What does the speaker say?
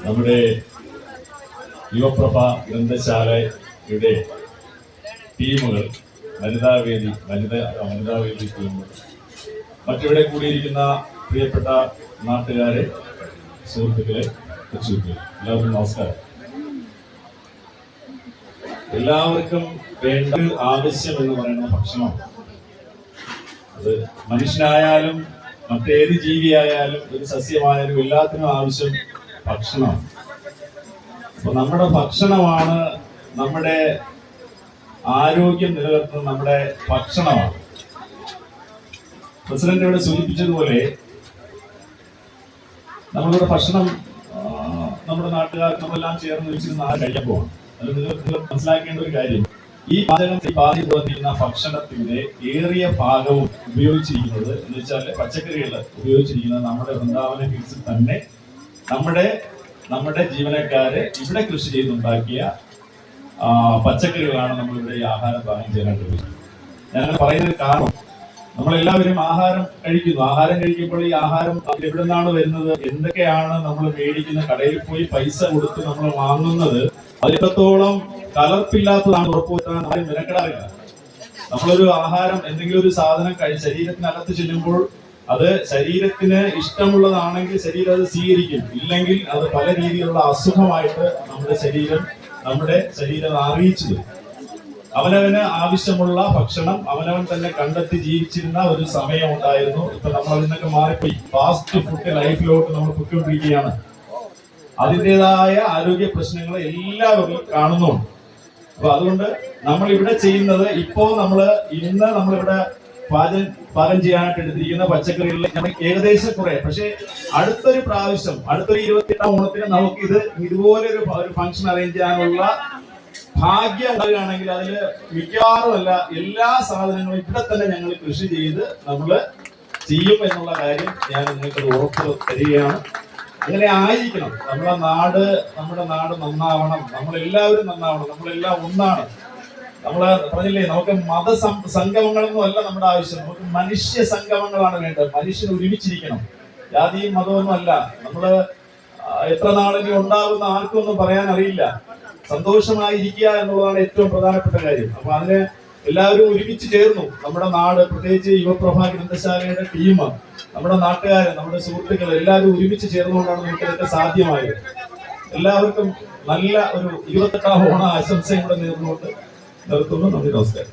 നമ്മുടെ യുവപ്രഭ ഗ്രന്ഥശാലയുടെ ടീമുകൾ, വനിതാവേദി ടീമുകൾ, മറ്റിവിടെ കൂടിയിരിക്കുന്ന പ്രിയപ്പെട്ട നാട്ടുകാരെ, സുഹൃത്തുക്കളെ, കൊച്ചുകുട്ടികളെ, എല്ലാവർക്കും നമസ്കാരം. എല്ലാവർക്കും വേണ്ട ആവശ്യം എന്ന് പറയുന്ന ഭക്ഷണം. അത് മനുഷ്യനായാലും മറ്റേത് ജീവിയായാലും ഒരു സസ്യമായാലും എല്ലാത്തിനും ആവശ്യം ഭക്ഷണമാണ്. അപ്പൊ നമ്മുടെ ഭക്ഷണമാണ് നമ്മുടെ ആരോഗ്യം നിലനിർത്തുന്നത്, നമ്മുടെ ഭക്ഷണമാണ്. പ്രസിഡന്റ് ഇവിടെ സൂചിപ്പിച്ചതുപോലെ നമ്മളുടെ ഭക്ഷണം നമ്മുടെ നാട്ടുകാർ നമ്മളെല്ലാം ചേർന്ന് വെച്ചിരുന്ന ആരും കഴിക്കാൻ പോകണം. അത് നിങ്ങൾ മനസ്സിലാക്കേണ്ട ഒരു കാര്യം, ഈ പാചകത്തിൽ വന്നിരിക്കുന്ന ഭക്ഷണത്തിന്റെ ഏറിയ ഭാഗവും ഉപയോഗിച്ചിരിക്കുന്നത് എന്ന് വെച്ചാൽ പച്ചക്കറികൾ ഉപയോഗിച്ചിരിക്കുന്നത് നമ്മുടെ വൃന്ദാവന ഹിൽസിൽ തന്നെ നമ്മുടെ ജീവനക്കാരെ ഇവിടെ കൃഷി ചെയ്തുണ്ടാക്കിയ പച്ചക്കറികളാണ് നമ്മളിവിടെ ഈ ആഹാരം പാകം ചെയ്യാനായിട്ട്. ഞാൻ പറയുന്നത് കാരണം, നമ്മളെല്ലാവരും ആഹാരം കഴിക്കുന്നു. ആഹാരം കഴിക്കുമ്പോൾ ഈ ആഹാരം എവിടെ നിന്നാണ് വരുന്നത്, എന്തൊക്കെയാണ് നമ്മൾ മേടിക്കുന്ന, കടയിൽ പോയി പൈസ കൊടുത്ത് നമ്മൾ വാങ്ങുന്നത്, അതിനത്തോളം കലർപ്പില്ലാത്തതാണ് ഉറപ്പുവരുത്താൻ ആരും മെനക്കെടാറില്ല. നമ്മളൊരു ആഹാരം, എന്തെങ്കിലും ഒരു സാധനം ശരീരത്തിനകത്ത് ചെല്ലുമ്പോൾ അത് ശരീരത്തിന് ഇഷ്ടമുള്ളതാണെങ്കിൽ ശരീരം അത് സ്വീകരിക്കും, ഇല്ലെങ്കിൽ അത് പല രീതിയിലുള്ള അസുഖമായിട്ട് നമ്മുടെ ശരീരം അറിയിച്ചു തരും. അവനവന് ആവശ്യമുള്ള ഭക്ഷണം അവനവൻ തന്നെ കണ്ടെത്തി ജീവിച്ചിരുന്ന ഒരു സമയം ഉണ്ടായിരുന്നു. ഇപ്പൊ നമ്മൾ അതിനൊക്കെ മാറിപ്പോയി ഫാസ്റ്റ് ഫുഡ് ലൈഫിലോട്ട് നമ്മൾ പൊയ്ക്കൊണ്ടിരിക്കുകയാണ്. അതിൻ്റെതായ ആരോഗ്യ പ്രശ്നങ്ങൾ എല്ലാവരും കാണുന്നുണ്ട്. അപ്പൊ അതുകൊണ്ട് നമ്മൾ ഇവിടെ ചെയ്യുന്നത്, ഇന്ന് നമ്മളിവിടെ പാകം ചെയ്യാനായിട്ട് എടുത്തിരിക്കുന്ന പച്ചക്കറികളിൽ നമ്മൾ ഏകദേശം കുറെ, പക്ഷെ അടുത്തൊരു 28ാം ഓണത്തിന് നമുക്ക് ഇതുപോലെ ഒരു ഫംഗ്ഷൻ അറേഞ്ച് ചെയ്യാനുള്ള ഭാഗ്യം ഉണ്ടാകുകയാണെങ്കിൽ അതിൽ മിക്കവാറുമല്ല എല്ലാ സാധനങ്ങളും ഇവിടെ തന്നെ ഞങ്ങൾ കൃഷി ചെയ്ത് നമ്മൾ ചെയ്യും എന്നുള്ള കാര്യം ഞാൻ നിങ്ങൾക്കത് ഉറപ്പ് തരികയാണ്. അങ്ങനെ ആയിരിക്കണം. നമ്മുടെ നാട് നന്നാവണം, നമ്മളെല്ലാവരും നന്നാവണം, നമ്മളെല്ലാം ഒന്നാണ്. നമ്മള് പറഞ്ഞില്ലേ, നമുക്ക് സംഗമങ്ങളൊന്നും അല്ല നമ്മുടെ ആവശ്യം, നമുക്ക് മനുഷ്യ സംഗമങ്ങളാണ് വേണ്ടത്. മനുഷ്യൻ ഒരുമിച്ചിരിക്കണം, ജാതിയും മതമൊന്നും അല്ല. നമ്മള് എത്ര നാളിനി ഉണ്ടാകുന്ന ആർക്കൊന്നും പറയാൻ അറിയില്ല. സന്തോഷമായിരിക്കുക എന്നുള്ളതാണ് ഏറ്റവും പ്രധാനപ്പെട്ട കാര്യം. അപ്പൊ അതിന് എല്ലാവരും ഒരുമിച്ച് ചേർന്നു. നമ്മുടെ നാട്, പ്രത്യേകിച്ച് യുവപ്രഭ ഗ്രന്ഥശാലയുടെ ടീം, നമ്മുടെ നാട്ടുകാർ, നമ്മുടെ സുഹൃത്തുക്കൾ എല്ലാവരും ഒരുമിച്ച് ചേർന്നുകൊണ്ടാണ് നമുക്ക് ഇതൊക്കെ സാധ്യമായത്. എല്ലാവർക്കും നല്ല ഒരു 28ാം ഓണ ആശംസയും കൂടെ നേർന്നുകൊണ്ട് നിർത്തുന്നു. നന്ദി, നമസ്കാരം.